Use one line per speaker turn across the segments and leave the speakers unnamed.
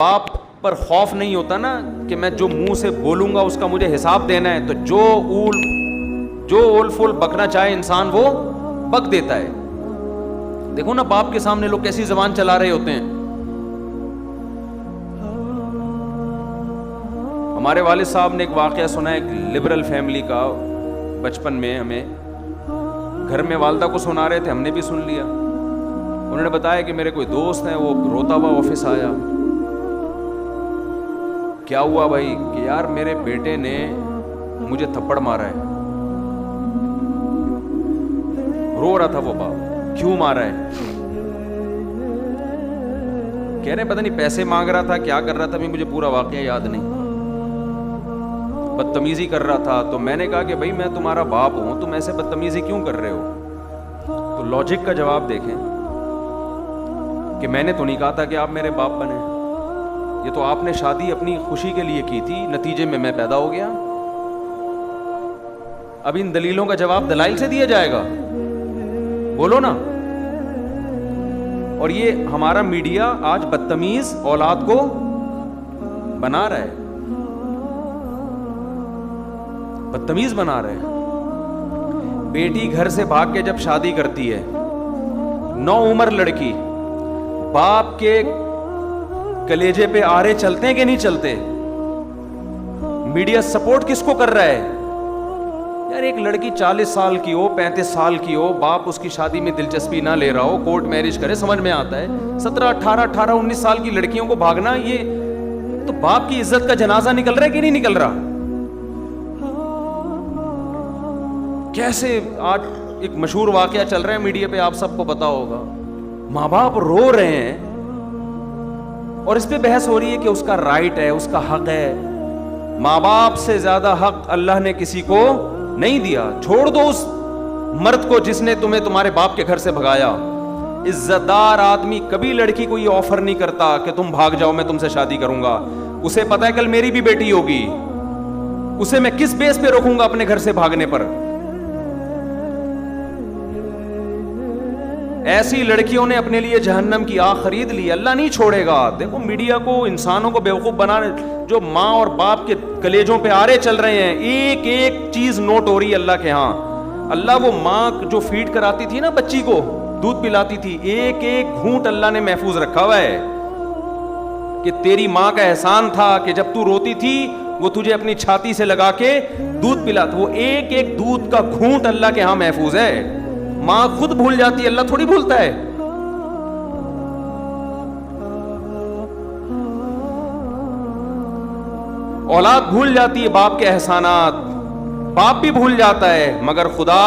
باپ پر خوف نہیں ہوتا نا کہ میں جو منہ سے بولوں گا اس کا مجھے حساب دینا ہے, تو جو اول فول بکنا چاہے انسان وہ بک دیتا ہے. دیکھو نا باپ کے سامنے لوگ کیسی زبان چلا رہے ہوتے ہیں. ہمارے والد صاحب نے ایک واقعہ سنا, ایک لبرل فیملی کا, بچپن میں ہمیں گھر میں والدہ کو سنا رہے تھے, ہم نے بھی سن لیا. انہوں نے بتایا کہ میرے کوئی دوست ہیں, وہ روتا ہوا آفس آیا. کیا ہوا بھائی؟ کہ یار میرے بیٹے نے مجھے تھپڑ مارا ہے. رو رہا تھا وہ باپ, کیوں مارا ہے؟ کہہ رہے پتہ نہیں پیسے مانگ رہا تھا, کیا کر رہا تھا, مجھے پورا واقعہ یاد نہیں, بدتمیزی کر رہا تھا. تو میں نے کہا کہ بھائی میں تمہارا باپ ہوں, تم ایسے بدتمیزی کیوں کر رہے ہو؟ تو لاجک کا جواب دیکھیں کہ میں نے تو نہیں کہا تھا کہ آپ میرے باپ بنے, یہ تو آپ نے شادی اپنی خوشی کے لیے کی تھی, نتیجے میں میں پیدا ہو گیا. اب ان دلیلوں کا جواب دلائل سے دیا جائے گا, بولو نا. اور یہ ہمارا میڈیا آج بدتمیز اولاد کو بنا رہا ہے, بدتمیز بنا رہے ہیں. بیٹی گھر سے بھاگ کے جب شادی کرتی ہے, نو عمر لڑکی, باپ کے کلیجے پہ آرے چلتے ہیں کہ نہیں چلتے؟ میڈیا سپورٹ کس کو کر رہا ہے؟ یار ایک لڑکی 40 سال کی ہو, 35 سال کی ہو, باپ اس کی شادی میں دلچسپی نہ لے رہا ہو, کورٹ میرج کرے, سمجھ میں آتا ہے. 17, 18, 19 سال کی لڑکیوں کو بھاگنا, یہ تو باپ کی عزت کا جنازہ نکل رہا ہے کہ نہیں نکل رہا؟ کیسے آج ایک مشہور واقعہ چل رہا ہے میڈیا پہ, آپ سب کو پتا ہوگا. ماں باپ رو رہے ہیں اور اس پہ بحث ہو رہی ہے کہ اس کا رائٹ ہے, اس کا حق ہے. ماں باپ سے زیادہ حق اللہ نے کسی کو نہیں دیا. چھوڑ دو اس مرد کو جس نے تمہیں تمہارے باپ کے گھر سے بھگایا. عزت دار آدمی کبھی لڑکی کو یہ آفر نہیں کرتا کہ تم بھاگ جاؤ, میں تم سے شادی کروں گا. اسے پتا ہے کل میری بھی بیٹی ہوگی, اسے میں کس بیس پہ روکوں گا اپنے گھر سے بھاگنے پر. ایسی لڑکیوں نے اپنے لیے جہنم کی آگ خرید لی, اللہ نہیں چھوڑے گا. دیکھو میڈیا کو, انسانوں کو بیوقوف بنانے, جو ماں اور باپ کے کلیجوں پہ آرے چل رہے ہیں, ایک ایک چیز نوٹ ہو رہی ہے اللہ کے ہاں. اللہ وہ ماں جو فیڈ کراتی تھی نا بچی کو, دودھ پلاتی تھی, ایک ایک گھونٹ اللہ نے محفوظ رکھا ہوا ہے کہ تیری ماں کا احسان تھا کہ جب تو روتی تھی وہ تجھے اپنی چھاتی سے لگا کے دودھ پلاتا. وہ ایک ایک دودھ کا گھونٹ اللہ کے ہاں محفوظ ہے. ماں خود بھول جاتی ہے, اللہ تھوڑی بھولتا ہے. اولاد بھول جاتی ہے باپ کے احسانات, باپ بھی بھول جاتا ہے مگر خدا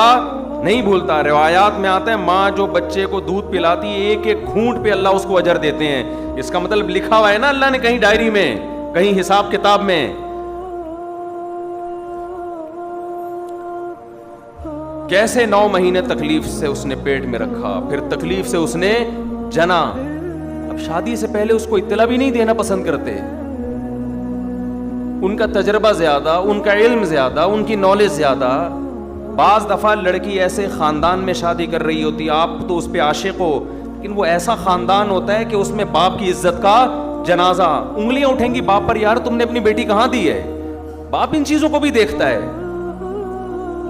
نہیں بھولتا. روایات میں آتا ہے ماں جو بچے کو دودھ پلاتی ہے, ایک ایک گھونٹ پہ اللہ اس کو اجر دیتے ہیں. اس کا مطلب لکھا ہوا ہے نا اللہ نے کہیں ڈائری میں, کہیں حساب کتاب میں. کیسے 9 مہینے تکلیف سے اس نے پیٹ میں رکھا, پھر تکلیف سے اس نے جنا. اب شادی سے پہلے اس کو اطلاع بھی نہیں دینا پسند کرتے. ان کا تجربہ زیادہ, ان کا علم زیادہ, ان کی نالج زیادہ. بعض دفعہ لڑکی ایسے خاندان میں شادی کر رہی ہوتی, آپ تو اس پہ عاشق ہو, لیکن وہ ایسا خاندان ہوتا ہے کہ اس میں باپ کی عزت کا جنازہ, انگلیاں اٹھیں گی باپ پر, یار تم نے اپنی بیٹی کہاں دی ہے. باپ ان چیزوں کو بھی دیکھتا ہے.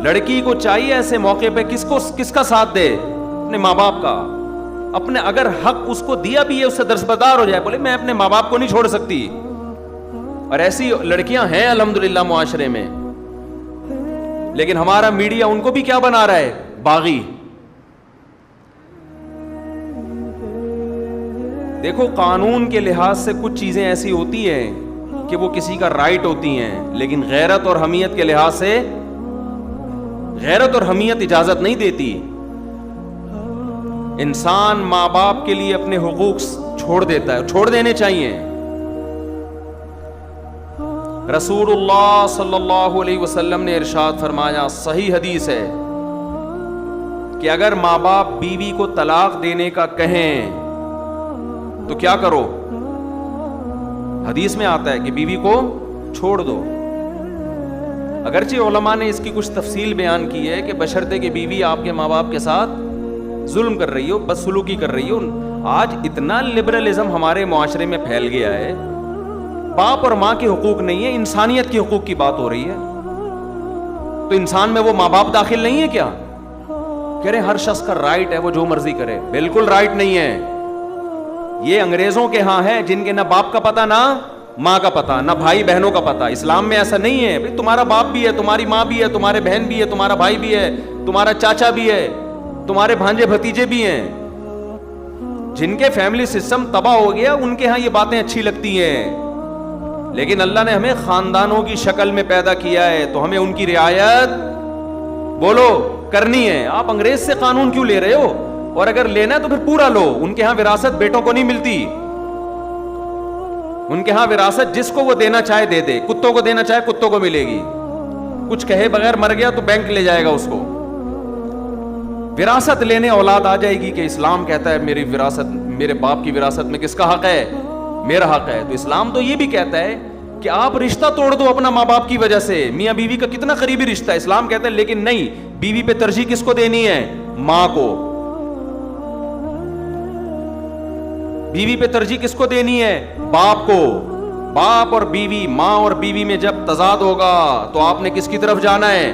لڑکی کو چاہیے ایسے موقع پہ کس کا ساتھ دے, اپنے ماں باپ کا. اپنے اگر حق اس کو دیا بھی ہے اس سے درسبدار ہو جائے, بولے میں اپنے ماں باپ کو نہیں چھوڑ سکتی. اور ایسی لڑکیاں ہیں الحمدللہ معاشرے میں, لیکن ہمارا میڈیا ان کو بھی کیا بنا رہا ہے, باغی. دیکھو قانون کے لحاظ سے کچھ چیزیں ایسی ہوتی ہیں کہ وہ کسی کا رائٹ ہوتی ہیں, لیکن غیرت اور حمیت کے لحاظ سے غیرت اور حمیت اجازت نہیں دیتی. انسان ماں باپ کے لیے اپنے حقوق چھوڑ دیتا ہے, چھوڑ دینے چاہیے. رسول اللہ صلی اللہ علیہ وسلم نے ارشاد فرمایا, صحیح حدیث ہے, کہ اگر ماں باپ بیوی کو طلاق دینے کا کہیں تو کیا کرو. حدیث میں آتا ہے کہ بیوی کو چھوڑ دو. اگرچہ علماء نے اس کی کچھ تفصیل بیان کی ہے کہ بشرطے کہ بیوی آپ کے ماں باپ کے ساتھ ظلم کر رہی ہو, بدسلوکی کر رہی ہو. آج اتنا لبرلزم ہمارے معاشرے میں پھیل گیا ہے باپ اور ماں کے حقوق نہیں ہے, انسانیت کے حقوق کی بات ہو رہی ہے. تو انسان میں وہ ماں باپ داخل نہیں ہے کیا؟ کہہ رہے ہر شخص کا رائٹ ہے وہ جو مرضی کرے. بالکل رائٹ نہیں ہے. یہ انگریزوں کے ہاں ہے جن کے نہ باپ کا پتہ نہ ماں کا پتہ, نہ بھائی بہنوں کا پتہ. اسلام میں ایسا نہیں ہے. بھئی تمہارا باپ بھی ہے, تمہاری ماں بھی ہے, تمہارے بہن بھی ہے, تمہارا بھائی بھی ہے, تمہارا چاچا بھی ہے, تمہارے بھانجے بھتیجے بھی ہیں. جن کے فیملی سسٹم تباہ ہو گیا ان کے ہاں یہ باتیں اچھی لگتی ہیں. لیکن اللہ نے ہمیں خاندانوں کی شکل میں پیدا کیا ہے تو ہمیں ان کی رعایت بولو کرنی ہے. آپ انگریز سے قانون کیوں لے رہے ہو؟ اور اگر لینا ہے تو پھر پورا لو. ان کے ہاں وراثت بیٹوں کو نہیں ملتی. ان کے ہاں وراثت جس کو وہ دینا چاہے دے دے. کتوں کو دینا چاہے کتوں کو ملے گی. کچھ کہے بغیر مر گیا تو بینک لے جائے گا اس کو. وراثت لینے اولاد آ جائے گی کہ اسلام کہتا ہے میری وراثت, میرے باپ کی وراثت میں کس کا حق ہے؟ میرا حق ہے. تو اسلام تو یہ بھی کہتا ہے کہ آپ رشتہ توڑ دو اپنا ماں باپ کی وجہ سے. میاں بیوی کا کتنا قریبی رشتہ ہے, اسلام کہتا ہے لیکن نہیں, بیوی پہ ترجیح کس کو دینی ہے؟ ماں کو. بیوی پہ ترجیح کس کو دینی ہے؟ باپ کو. باپ اور بیوی, ماں اور بیوی میں جب تضاد ہوگا تو آپ نے کس کی طرف جانا ہے؟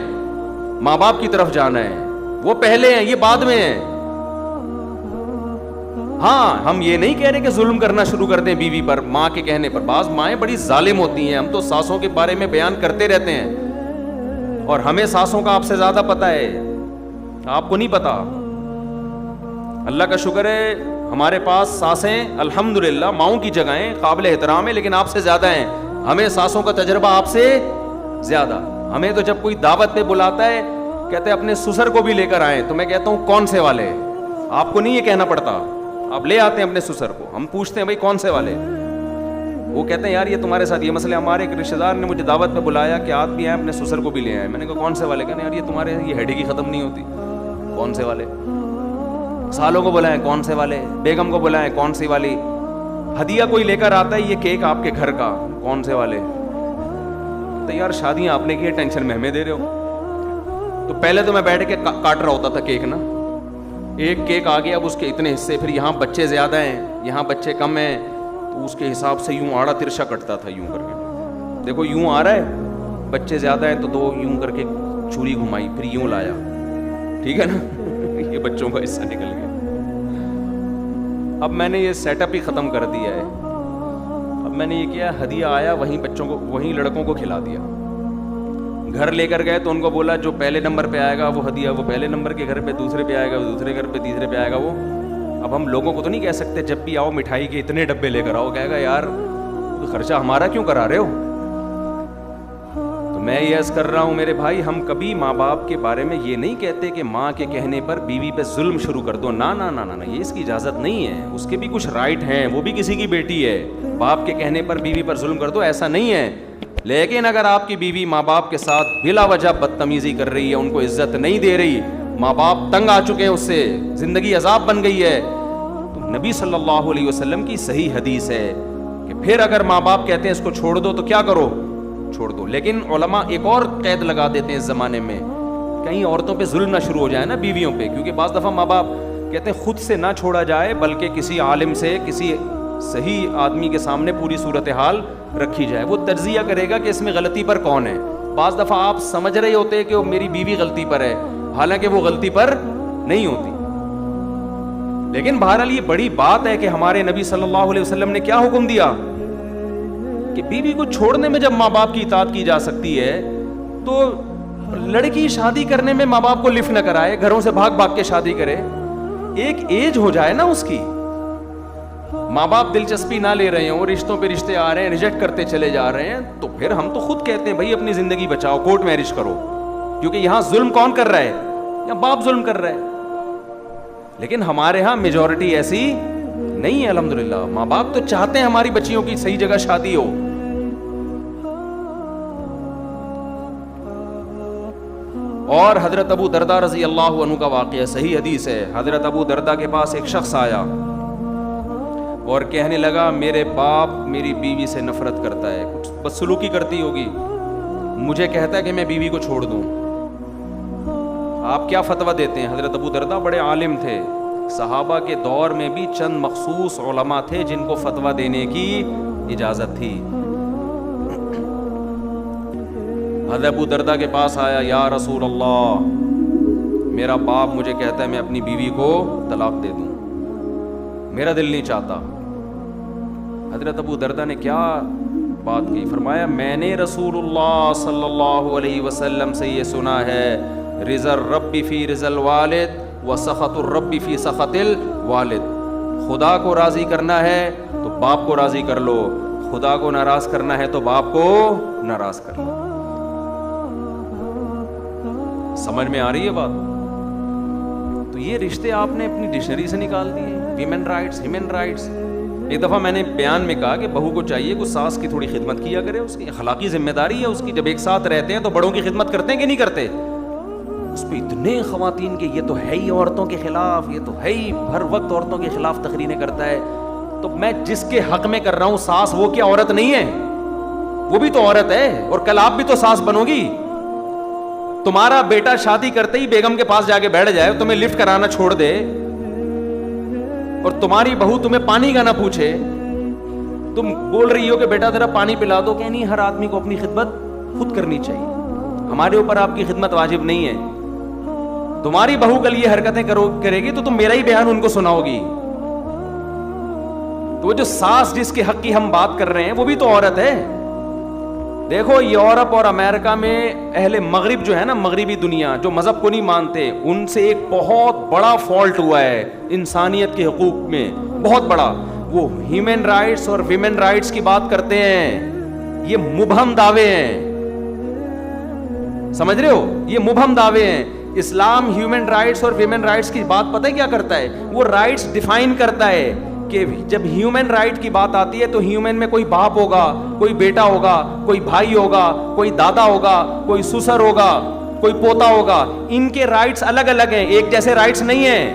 ماں باپ کی طرف جانا ہے. وہ پہلے ہیں, یہ بعد میں ہیں. ہاں ہم یہ نہیں کہہ رہے کہ ظلم کرنا شروع کر دیں بیوی پر ماں کے کہنے پر. بعض مائیں بڑی ظالم ہوتی ہیں. ہم تو ساسوں کے بارے میں بیان کرتے رہتے ہیں اور ہمیں ساسوں کا آپ سے زیادہ پتہ ہے, آپ کو نہیں پتا. اللہ کا شکر ہے ہمارے پاس ساسیں الحمدللہ ماؤں کی جگہیں قابل احترام ہے, لیکن آپ سے زیادہ ہیں. ہمیں ساسوں کا تجربہ آپ سے زیادہ. ہمیں تو جب کوئی دعوت پہ بلاتا ہے کہتے ہیں اپنے سسر کو بھی لے کر آئیں, تو میں کہتا ہوں کون سے والے؟ آپ کو نہیں یہ کہنا پڑتا, آپ لے آتے ہیں اپنے سسر کو. ہم پوچھتے ہیں بھائی کون سے والے؟ وہ کہتے ہیں یار یہ تمہارے ساتھ یہ مسئلہ. ہمارے ایک رشتہ دار نے مجھے دعوت پہ بلایا کہ آپ بھی آئیں اپنے سسر کو بھی لے آئیں. میں نے کہا کون سے والے؟ کہنے یار یہ تمہارے یہ ہیڈی کی ختم نہیں ہوتی. کون سے والے؟ سالوں کو بلائیں کون سے والے, بیگم کو بلائیں کون سی والی, ہدیہ کوئی لے کر آتا ہے یہ کیک آپ کے گھر کا کون سے والے. تو یار شادیاں آپ نے کی, ٹینشن میں ہمیں دے رہے ہو. تو پہلے تو میں بیٹھ کے کاٹ رہا ہوتا تھا کیک نا, ایک کیک آ گیا اب اس کے اتنے حصے, پھر یہاں بچے زیادہ ہیں یہاں بچے کم ہیں, تو اس کے حساب سے یوں آڑا ترشا کٹتا تھا یوں کر کے. دیکھو یوں آ رہا ہے, بچے زیادہ ہیں تو دو یوں کر کے چھری گھمائی, پھر یوں لایا, ٹھیک ہے نا. یہ بچوں کا حصہ نکل گیا. اب میں نے یہ سیٹ اپ ہی ختم کر دیا ہے. اب میں نے یہ کیا, ہدیہ آیا وہیں بچوں کو وہیں لڑکوں کو کھلا دیا. گھر لے کر گئے تو ان کو بولا جو پہلے نمبر پہ آئے گا وہ ہدیہ وہ پہلے نمبر کے گھر پہ, دوسرے پہ آئے گا وہ دوسرے گھر پہ, تیسرے پہ آئے گا وہ. اب ہم لوگوں کو تو نہیں کہہ سکتے جب بھی آؤ مٹھائی کے اتنے ڈبے لے کر آؤ, کہے گا یار خرچہ ہمارا کیوں کرا رہے ہو. تو میں یہ عرض کر رہا ہوں میرے بھائی, ہم کبھی ماں باپ کے بارے میں یہ نہیں کہتے کہ ماں کے کہنے پر بیوی پہ ظلم شروع کر دو. نا نا نا نا, یہ اس کی اجازت نہیں ہے. اس کے بھی کچھ رائٹ ہیں, وہ بھی کسی کی بیٹی ہے. باپ کے کہنے پر بیوی پر ظلم کر دو ایسا نہیں ہے. لیکن اگر آپ کی بیوی ماں باپ کے ساتھ بلا وجہ بدتمیزی کر رہی ہے, ان کو عزت نہیں دے رہی, ماں باپ تنگ آ چکے ہیں اس سے, زندگی عذاب بن گئی ہے, تو نبی صلی اللہ علیہ وسلم کی صحیح حدیث ہے کہ پھر اگر ماں باپ کہتے ہیں اس کو چھوڑ دو تو کیا کرو, چھوڑ دو. لیکن علماء ایک اور قید لگا دیتے ہیں اس زمانے میں, کہیں عورتوں پہ ظلم نہ شروع ہو جائے نا بیویوں پہ, کیونکہ بعض دفعہ ماں باپ کہتے ہیں خود سے نہ چھوڑا جائے بلکہ کسی عالم سے, کسی صحیح آدمی کے سامنے پوری صورتحال رکھی جائے. وہ تجزیہ کرے گا کہ اس میں غلطی پر کون ہے. بعض دفعہ آپ سمجھ رہے ہوتے کہ وہ میری بیوی غلطی پر ہے, حالانکہ وہ غلطی پر نہیں ہوتی. لیکن بہرحال یہ بڑی بات ہے کہ ہمارے نبی صلی اللہ علیہ وسلم نے کیا حکم دیا کہ بیوی کو چھوڑنے میں جب ماں باپ کی اطاعت کی جا سکتی ہے تو لڑکی شادی کرنے میں ماں باپ کو لفٹ نہ کرائے, گھروں سے بھاگ بھاگ کے شادی کرے. ایک ایج ہو جائے نا اس کی, ماں باپ دلچسپی نہ لے رہے ہوں, رشتوں پہ رشتے آ رہے ہیں, ریجیکٹ کرتے چلے جا رہے ہیں, تو پھر ہم تو خود کہتے ہیں بھائی اپنی زندگی بچاؤ, کورٹ میرج کرو. کیونکہ یہاں ظلم کون کر رہا ہے؟ یہاں باپ ظلم کر رہا ہے. لیکن ہمارے ہاں میجورٹی ایسی نہیں ہے الحمدللہ. ماں باپ تو چاہتے ہیں ہماری بچیوں کی صحیح جگہ شادی ہو. اور حضرت ابو دردہ رضی اللہ عنہ کا واقعہ صحیح حدیث ہے. حضرت ابو دردہ کے پاس ایک شخص آیا اور کہنے لگا میرے باپ میری بیوی سے نفرت کرتا ہے, کچھ بدسلوکی کرتی ہوگی, مجھے کہتا ہے کہ میں بیوی کو چھوڑ دوں. آپ کیا فتویٰ دیتے ہیں؟ حضرت ابو دردہ بڑے عالم تھے, صحابہ کے دور میں بھی چند مخصوص علماء تھے جن کو فتویٰ دینے کی اجازت تھی. حضرت ابو دردہ کے پاس آیا, یا رسول اللہ میرا باپ مجھے کہتا ہے میں اپنی بیوی کو طلاق دے دوں, میرا دل نہیں چاہتا. حضرت ابو دردہ نے کیا بات کی؟ فرمایا میں نے رسول اللہ صلی اللہ علیہ وسلم سے یہ سنا ہے, رضا الرب فی رضا الوالد و سخط الرب فی سخط الوالد. خدا کو راضی کرنا ہے تو باپ کو راضی کر لو, خدا کو ناراض کرنا ہے تو باپ کو ناراض کر لو. سمجھ میں آ رہی ہے بات؟ تو یہ رشتے آپ نے اپنی ڈکشنری سے نکال دیے. Women rights, human rights. ایک دفعہ میں نے بیان میں کہا کہ بہو کو چاہیے کہ ساس کی تھوڑی خدمت کیا کرے, اس کی اخلاقی ذمہ داری ہے اس کی. جب ایک ساتھ رہتے ہیں تو بڑوں کی خدمت کرتے ہیں کہ نہیں کرتے؟ اس پہ اتنے خواتین کے یہ تو ہے ہی عورتوں کے خلاف, یہ تو ہے ہی ہر وقت عورتوں کے خلاف تقریریں کرتا ہے. تو میں جس کے حق میں کر رہا ہوں ساس, وہ کیا عورت نہیں ہے؟ وہ بھی تو عورت ہے, اور کل آپ بھی تو ساس بنو گی. تمہارا بیٹا شادی کرتے ہی بیگم کے پاس جا کے بیٹھ جائے, تمہیں لفٹ کرانا چھوڑ دے, اور تمہاری بہو تمہیں پانی کا نہ پوچھے, تم بول رہی ہو کہ بیٹا ذرا پانی پلا دو, کہ نہیں ہر آدمی کو اپنی خدمت خود کرنی چاہیے, ہمارے اوپر آپ کی خدمت واجب نہیں ہے. تمہاری بہو کل یہ حرکتیں کرے گی تو تم میرا ہی بیان ان کو سناؤ گی. تو وہ جو ساس جس کے حق کی ہم بات کر رہے ہیں وہ بھی تو عورت ہے. دیکھو یورپ اور امریکہ میں اہل مغرب جو ہے نا, مغربی دنیا جو مذہب کو نہیں مانتے, ان سے ایک بہت بڑا فالٹ ہوا ہے انسانیت کے حقوق میں, بہت بڑا. وہ ہیومن رائٹس اور ویمن رائٹس کی بات کرتے ہیں, یہ مبہم دعوے ہیں, سمجھ رہے ہو, یہ مبہم دعوے ہیں. اسلام ہیومن رائٹس اور ویمن رائٹس کی بات پتہ ہے کیا کرتا ہے؟ وہ رائٹس ڈیفائن کرتا ہے کہ جب ہیومن رائٹ کی بات آتی ہے تو ہیومن میں کوئی باپ ہوگا, کوئی بیٹا ہوگا, کوئی بھائی ہوگا, کوئی دادا ہوگا, کوئی سسر ہوگا, کوئی پوتا ہوگا. ان کے رائٹس الگ الگ ہیں, ایک جیسے رائٹس نہیں ہیں.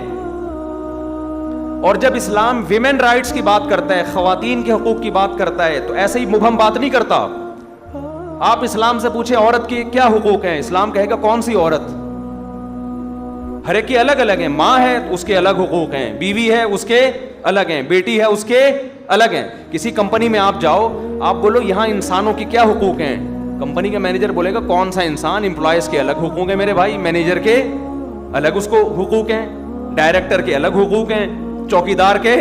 اور جب اسلام ویمن رائٹس کی بات کرتا ہے, خواتین کے حقوق کی بات کرتا ہے, تو ایسے ہی مبہم بات نہیں کرتا. آپ اسلام سے پوچھیں عورت کے کیا حقوق ہیں, اسلام کہے گا کون سی عورت؟ ہر ایک کے الگ الگ ہیں. ماں ہے اس کے الگ حقوق ہیں, بیوی ہے اس کے الگ ہیں, بیٹی ہے اس کے الگ ہیں. کسی کمپنی میں آپ جاؤ, آپ بولو یہاں انسانوں کے کیا حقوق ہیں, کمپنی کا مینیجر بولے گا کون سا انسان؟ امپلائز کے الگ حقوق ہیں میرے بھائی, مینیجر کے الگ اس کو حقوق ہیں, ڈائریکٹر کے الگ حقوق ہیں, چوکیدار کے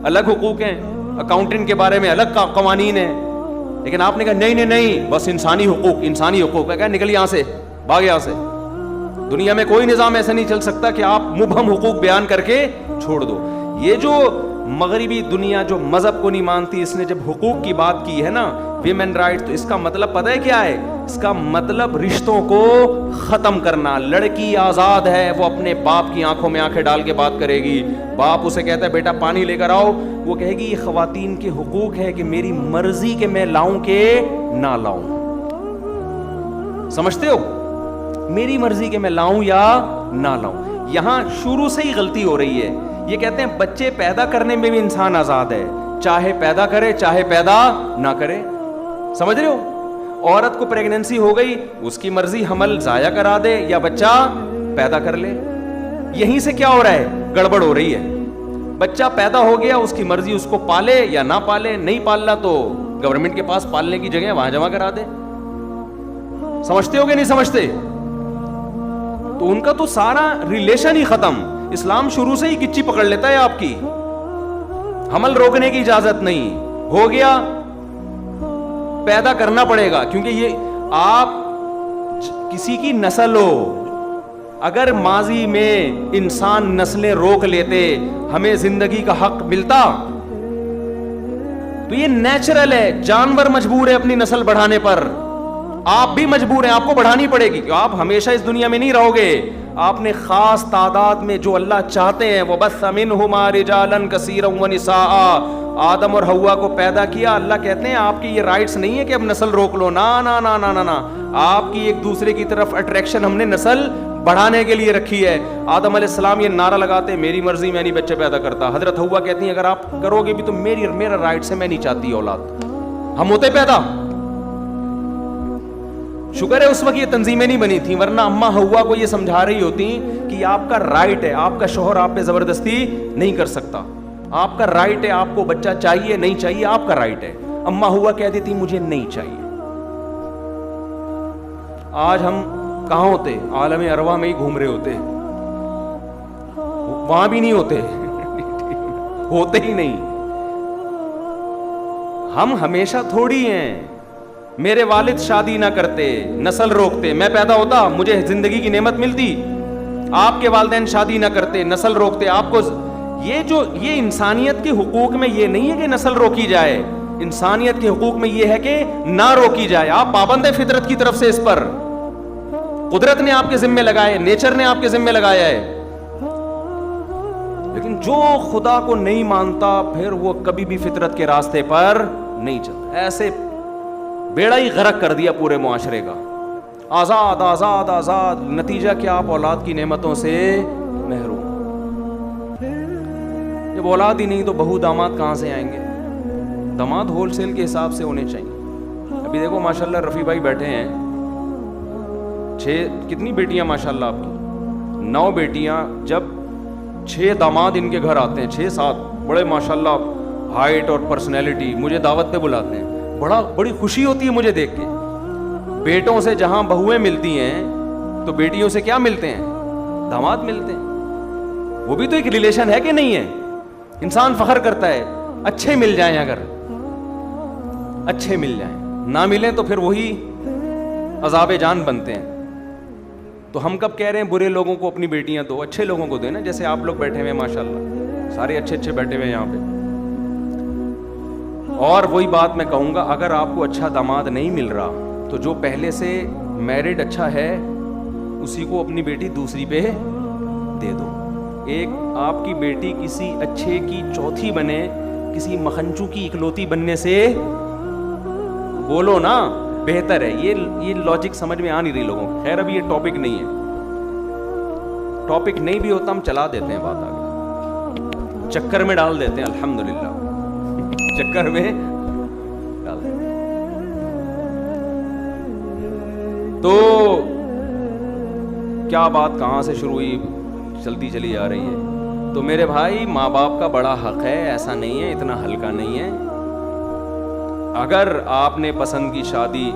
الگ حقوق ہیں, اکاؤنٹنٹ کے بارے میں الگ قوانین ہیں. لیکن آپ نے کہا نہیں نہیں نہیں, بس انسانی حقوق, انسانی حقوق ہے. کہا نکل یہاں سے, بھاگ یہاں سے. دنیا میں کوئی نظام ایسا نہیں چل سکتا کہ آپ مبہم حقوق بیان کر کے چھوڑ دو. یہ جو مغربی دنیا جو مذہب کو نہیں مانتی, اس نے جب حقوق کی بات کی ہے نا, ویمن رائٹ, تو اس کا مطلب پتہ ہے کیا ہے؟ اس کا مطلب رشتوں کو ختم کرنا. لڑکی آزاد ہے, وہ اپنے باپ کی آنکھوں میں آنکھیں ڈال کے بات کرے گی. باپ اسے کہتا ہے بیٹا پانی لے کر آؤ, وہ کہے گی یہ خواتین کے حقوق ہے کہ میری مرضی کہ میں لاؤں کہ نہ لاؤں. سمجھتے ہو؟ میری مرضی کہ میں لاؤں یا نہ لاؤں. یہاں شروع سے ہی غلطی ہو رہی ہے. یہ کہتے ہیں بچے پیدا کرنے میں بھی انسان آزاد ہے, چاہے پیدا کرے چاہے پیدا نہ کرے. سمجھ رہے ہو؟ عورت کو پریگننسی ہو گئی, اس کی مرضی حمل ضائع کرا دے یا بچہ پیدا کر لے. یہیں سے کیا ہو رہا ہے؟ گڑبڑ ہو رہی ہے. بچہ پیدا ہو گیا, اس کی مرضی اس کو پالے یا نہ پالے, نہیں پالنا تو گورنمنٹ کے پاس پالنے کی جگہ وہاں جمع کرا دے. سمجھتے ہو کہ نہیں سمجھتے؟ تو ان کا تو سارا ریلیشن ہی ختم. اسلام شروع سے ہی گچی پکڑ لیتا ہے آپ کی, حمل روکنے کی اجازت نہیں. ہو گیا پیدا کرنا پڑے گا, کیونکہ یہ آپ کسی کی نسل ہو. اگر ماضی میں انسان نسلیں روک لیتے, ہمیں زندگی کا حق ملتا, تو یہ نیچرل ہے. جانور مجبور ہے اپنی نسل بڑھانے پر, آپ بھی مجبور ہیں, آپ کو بڑھانی پڑے گی. آپ ہمیشہ اس دنیا میں نہیں رہو گے. آپ نے خاص تعداد میں جو اللہ چاہتے ہیں, وَبَثَّ مِنْهُمَا رِجَالًا كَثِيرًا وَنِسَاءً, آدم اور حوا کو پیدا کیا. اللہ کہتے ہیں آپ کی یہ رائٹس نہیں ہے کہ اب نسل روک لو, نا نا نا نا نا, آپ کی ایک دوسرے کی طرف اٹریکشن ہم نے نسل بڑھانے کے لیے رکھی ہے. آدم علیہ السلام یہ نعرہ لگاتے میری مرضی, میں نہیں بچے پیدا کرتا. حضرت حوا کہتی ہیں اگر آپ کرو گے بھی تو میرا رائٹس ہے, میں نہیں چاہتی اولاد. ہم ہوتے پیدا. شکر ہے اس وقت یہ تنظیمیں نہیں بنی تھیں, ورنہ اماں حوا کو یہ سمجھا رہی ہوتی کہ آپ کا رائٹ ہے, آپ کا شوہر آپ پہ زبردستی نہیں کر سکتا, آپ کا رائٹ ہے, آپ کو بچہ چاہیے نہیں چاہیے آپ کا رائٹ ہے. اماں حوا کہتی تھی مجھے نہیں چاہیے. آج ہم کہاں ہوتے؟ عالم ارواح میں ہی گھوم رہے ہوتے, وہاں بھی نہیں ہوتے ہوتے ہی نہیں. ہم ہمیشہ تھوڑی ہیں. میرے والد شادی نہ کرتے, نسل روکتے, میں پیدا ہوتا, مجھے زندگی کی نعمت ملتی. آپ کے والدین شادی نہ کرتے, نسل روکتے, آپ کو یہ انسانیت کے حقوق میں یہ نہیں ہے کہ نسل روکی جائے. انسانیت کے حقوق میں یہ ہے کہ نہ روکی جائے. آپ پابند ہے فطرت کی طرف سے, اس پر قدرت نے آپ کے ذمے لگائے, نیچر نے آپ کے ذمے لگایا ہے. لیکن جو خدا کو نہیں مانتا پھر وہ کبھی بھی فطرت کے راستے پر نہیں چلتا. ایسے بیڑا ہی غرق کر دیا پورے معاشرے کا. آزاد آزاد آزاد, نتیجہ کیا؟ آپ اولاد کی نعمتوں سے محروم. جب اولاد ہی نہیں تو بہو داماد کہاں سے آئیں گے؟ داماد ہول سیل کے حساب سے ہونے چاہیے. ابھی دیکھو ماشاءاللہ رفیع بھائی بیٹھے ہیں, 6 کتنی بیٹیاں ماشاءاللہ آپ کی؟ 9 بیٹیاں. جب 6 داماد ان کے گھر آتے ہیں, 6-7 بڑے ماشاءاللہ ہائٹ اور پرسنالٹی, مجھے دعوت پہ بلاتے ہیں, بڑی خوشی ہوتی ہے مجھے دیکھ کے. بیٹوں سے جہاں بہویں ملتی ہیں تو بیٹیوں سے کیا ملتے ہیں؟ داماد ملتے ہیں. وہ بھی تو ایک ریلیشن ہے کہ نہیں ہے؟ انسان فخر کرتا ہے اچھے مل جائیں, اگر اچھے مل جائیں, نہ ملیں تو پھر وہی عذاب جان بنتے ہیں. تو ہم کب کہہ رہے ہیں برے لوگوں کو اپنی بیٹیاں دو, اچھے لوگوں کو دیں نا. جیسے آپ لوگ بیٹھے ہوئے ہیں ماشاءاللہ, سارے اچھے اچھے بیٹھے ہوئے ہیں یہاں پہ. اور وہی بات میں کہوں گا, اگر آپ کو اچھا داماد نہیں مل رہا تو جو پہلے سے میرڈ اچھا ہے اسی کو اپنی بیٹی دوسری پہ دے دو. ایک آپ کی بیٹی کسی اچھے کی چوتھی بنے کسی مکھنچو کی اکلوتی بننے سے, بولو نا, بہتر ہے. یہ لاجک سمجھ میں آ نہیں رہی لوگوں کو. خیر ابھی یہ ٹاپک نہیں ہے, ٹاپک نہیں بھی ہوتا ہم چلا دیتے ہیں بات آگے, چکر میں ڈال دیتے ہیں. الحمدللہ چکر میں ڈال دیتے ہیں. تو کیا بات کہاں سے شروع ہوئی, چلتی چلی آ رہی ہے. تو میرے بھائی ماں باپ کا بڑا حق ہے, ایسا نہیں ہے, اتنا ہلکا نہیں ہے. اگر آپ نے پسند کی شادی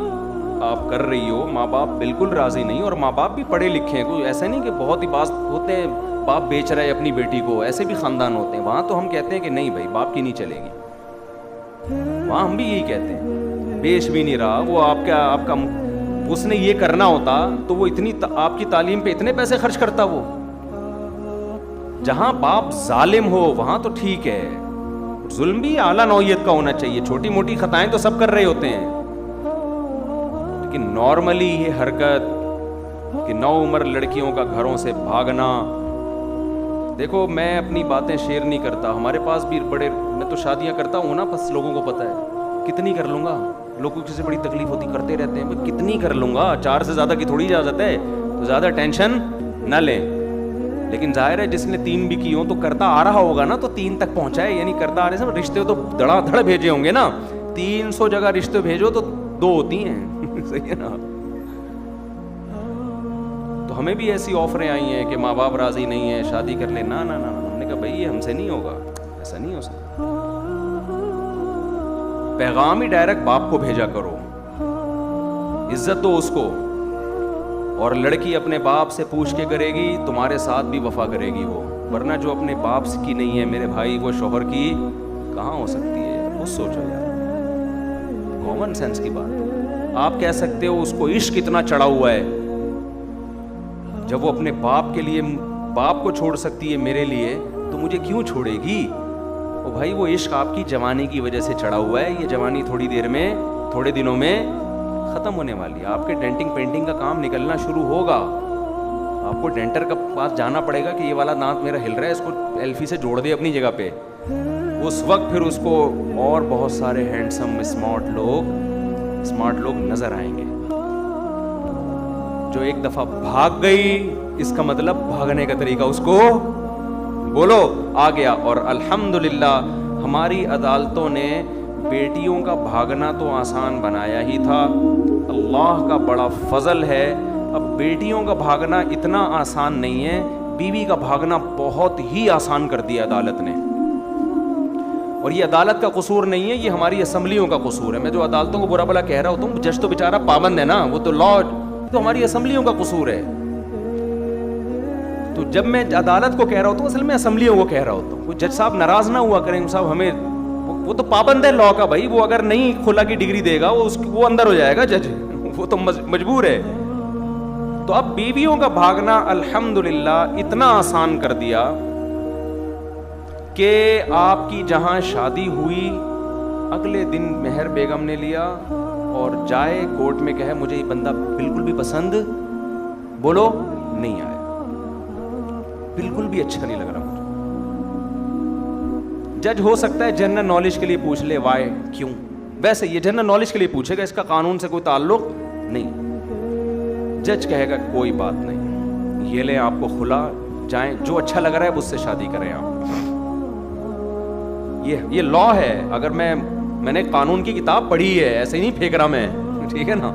آپ کر رہی ہو, ماں باپ بالکل راضی نہیں, اور ماں باپ بھی پڑھے لکھے ہیں, کوئی ایسا نہیں کہ بہت ہی باز ہوتے ہیں باپ بیچ رہا ہے اپنی بیٹی کو, ایسے بھی خاندان ہوتے ہیں. وہاں تو ہم کہتے ہیں کہ نہیں بھائی باپ کی نہیں چلے گی, وہاں ہم بھی یہی کہتے ہیں. بیچ بھی نہیں رہا وہ, آپ کا اس نے یہ کرنا ہوتا تو وہ اتنی آپ کی تعلیم پہ اتنے پیسے خرچ کرتا. وہ جہاں باپ ظالم ہو وہاں تو ٹھیک ہے, ظلم بھی اعلیٰ نوعیت کا ہونا چاہیے. چھوٹی موٹی خطائیں تو سب کر رہے ہوتے ہیں, لیکن نارملی یہ حرکت کہ 9 عمر لڑکیوں کا گھروں سے بھاگنا. دیکھو میں اپنی باتیں شیئر نہیں کرتا, ہمارے پاس بھی میں تو شادیاں کرتا ہوں نا, بس لوگوں کو پتہ ہے کتنی کر لوں گا. لوگوں کی سے بڑی تکلیف ہوتی, کرتے رہتے ہیں, کتنی کر لوں گا, 4 سے زیادہ کی تھوڑی اجازت ہے, تو زیادہ ٹینشن نہ لیں. لیکن ظاہر ہے جس نے 3 بھی کی ہوں تو کرتا آ رہا ہوگا نا, تو 3 تک پہنچائے, یعنی کرتا آ رہے سے رشتے تو دھڑا دھڑ بھیجے ہوں گے نا. 300 جگہ رشتے بھیجو تو 2 ہوتی ہیں صحیح ہے نا. تو ہمیں بھی ایسی آفریں آئی ہیں کہ ماں باپ راضی نہیں ہیں, شادی کر لیں. نا نا نا, ہم نے کہا بھائی یہ ہم سے نہیں ہوگا, ایسا نہیں ہو سکتا. پیغام ہی ڈائریکٹ باپ کو بھیجا کرو, عزت دو اس کو. اور لڑکی اپنے باپ سے پوچھ کے کرے گی تمہارے ساتھ بھی وفا کرے گی وہ, ورنہ جو اپنے باپ کی نہیں ہے میرے بھائی وہ شوہر کی کہاں ہو سکتی ہے یار. خود سوچو یار, کامن سینس کی بات ہے. آپ کہہ سکتے ہو اس کو عشق اتنا چڑھا ہوا ہے, جب وہ اپنے باپ کے لیے باپ کو چھوڑ سکتی ہے میرے لیے تو مجھے کیوں چھوڑے گی. او بھائی وہ عشق آپ کی جوانی کی وجہ سے چڑھا ہوا ہے. یہ جوانی تھوڑی دیر میں, تھوڑے دنوں میں ختم ہونے والی ہے. آپ کے ڈینٹنگ پینٹنگ کا کام نکلنا شروع ہوگا, آپ کو ڈینٹر کے پاس جانا پڑے گا کہ یہ والا دانت میرا ہل رہا ہے, اس کو ایلفی سے جوڑ دے اپنی جگہ پہ. اس وقت پھر اس کو اور بہت سارے ہینڈسم اسمارٹ لوگ نظر آئیں گے. جو ایک دفعہ بھاگ گئی اس کا مطلب بھاگنے کا طریقہ اس کو بولو آ گیا. اور الحمدللہ ہماری عدالتوں نے بیٹیوں کا بھاگنا تو آسان بنایا ہی تھا, اللہ کا بڑا فضل ہے. اب بیٹیوں کا بھاگنا اتنا آسان نہیں ہے, بیوی کا بھاگنا بہت ہی آسان کر دیا عدالت نے. اور یہ عدالت کا قصور نہیں ہے, یہ ہماری اسمبلیوں کا قصور ہے. میں جو عدالتوں کو برا بھلا کہہ رہا ہوتا ہوں, جج تو بیچارہ پابند ہے نا, وہ تو لا تو ہماری اسمبلیوں کا قصور ہے. تو جب میں عدالت کو کہہ رہا ہوتا ہوں اصل میں اسمبلیوں کو کہہ رہا ہوتا ہوں. جج صاحب ناراض نہ ہوا کریں صاحب, ہمیں وہ تو پابند ہے لا کا بھائی, وہ اگر نہیں خلا کی ڈگری دے گا وہ اندر ہو جائے گا جج, وہ تو مجبور ہے. تو اب بیویوں کا بھاگنا الحمدللہ اتنا آسان کر دیا کہ آپ کی جہاں شادی ہوئی اگلے دن مہر بیگم نے لیا اور جائے کورٹ میں کہے مجھے یہ بندہ بالکل بھی پسند بولو نہیں آیا, بالکل بھی اچھا نہیں لگ رہا مجھے. جج ہو سکتا ہے جنرل نالج کے لیے پوچھ لے وائی کیوں, ویسے یہ جنرل نالج کے لیے پوچھے گا, اس کا قانون سے کوئی تعلق نہیں. جج کہے گا کوئی بات نہیں, یہ لیں آپ کو خلا, جائیں جو اچھا لگ رہا ہے اس سے شادی کریں آپ. یہ لا ہے. اگر میں نے قانون کی کتاب پڑھی ہے, ایسے ہی نہیں پھینک رہا میں, ٹھیک ہے نا.